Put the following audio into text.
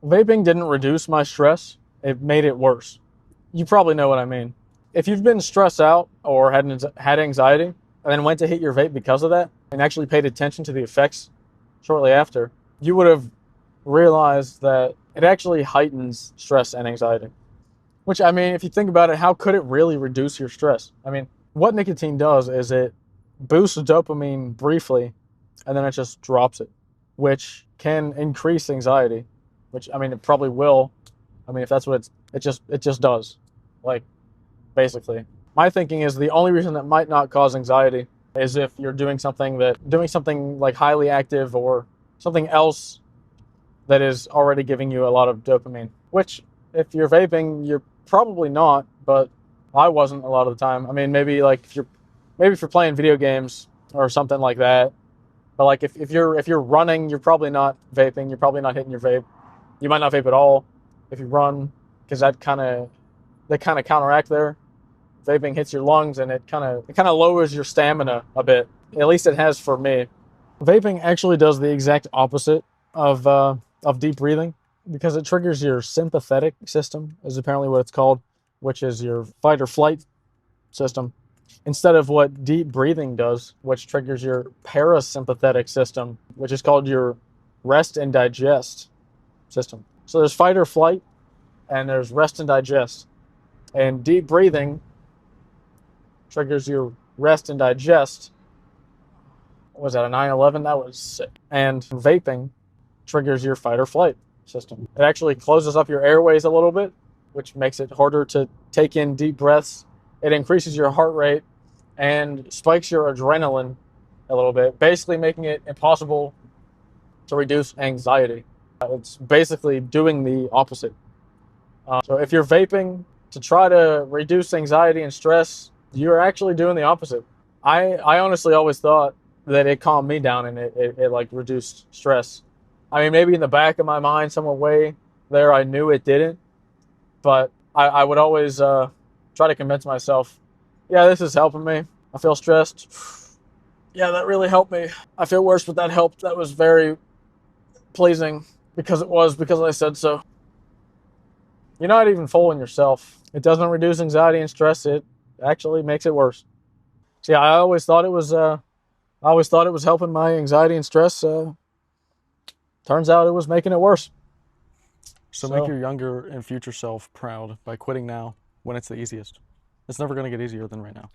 Vaping didn't reduce my stress, it made it worse. You probably know what I mean. If you've been stressed out or had anxiety and then went to hit your vape because of that and actually paid attention to the effects shortly after, you would have realized that it actually heightens stress and anxiety. Which, I mean, if you think about it, how could it really reduce your stress? I mean, what nicotine does is it boosts dopamine briefly and then it just drops it, which can increase anxiety, which, I mean, it probably will. I mean, if that's what it just does. Like, basically. My thinking is the only reason that might not cause anxiety is if you're doing something like highly active or something else that is already giving you a lot of dopamine, which if you're vaping, you're probably not, but I wasn't a lot of the time. I mean, maybe if you're playing video games or something like that, but like if you're running, you're probably not vaping, you're probably not hitting your vape. You might not vape at all if you run, because they kind of counteract there. Vaping hits your lungs and it kind of lowers your stamina a bit. At least it has for me. Vaping actually does the exact opposite of deep breathing because it triggers your sympathetic system, is apparently what it's called, which is your fight or flight system, instead of what deep breathing does, which triggers your parasympathetic system, which is called your rest and digest system. So there's fight or flight and there's rest and digest. And deep breathing triggers your rest and digest. What was that, a 9/11? That was sick. And vaping triggers your fight or flight system. It actually closes up your airways a little bit, which makes it harder to take in deep breaths. It increases your heart rate and spikes your adrenaline a little bit, basically making it impossible to reduce anxiety. It's basically doing the opposite. So if you're vaping to try to reduce anxiety and stress, you're actually doing the opposite. I honestly always thought that it calmed me down and it like reduced stress. I mean, maybe in the back of my mind, somewhere way there, I knew it didn't, but I would always try to convince myself, yeah, this is helping me. I feel stressed. Yeah, that really helped me. I feel worse, but that helped. That was very pleasing because I said so. You're not even fooling yourself. It doesn't reduce anxiety and stress. It actually makes it worse. See, I always thought it was helping my anxiety and stress. Turns out it was making it worse. So make your younger and future self proud by quitting now when it's the easiest. It's never going to get easier than right now.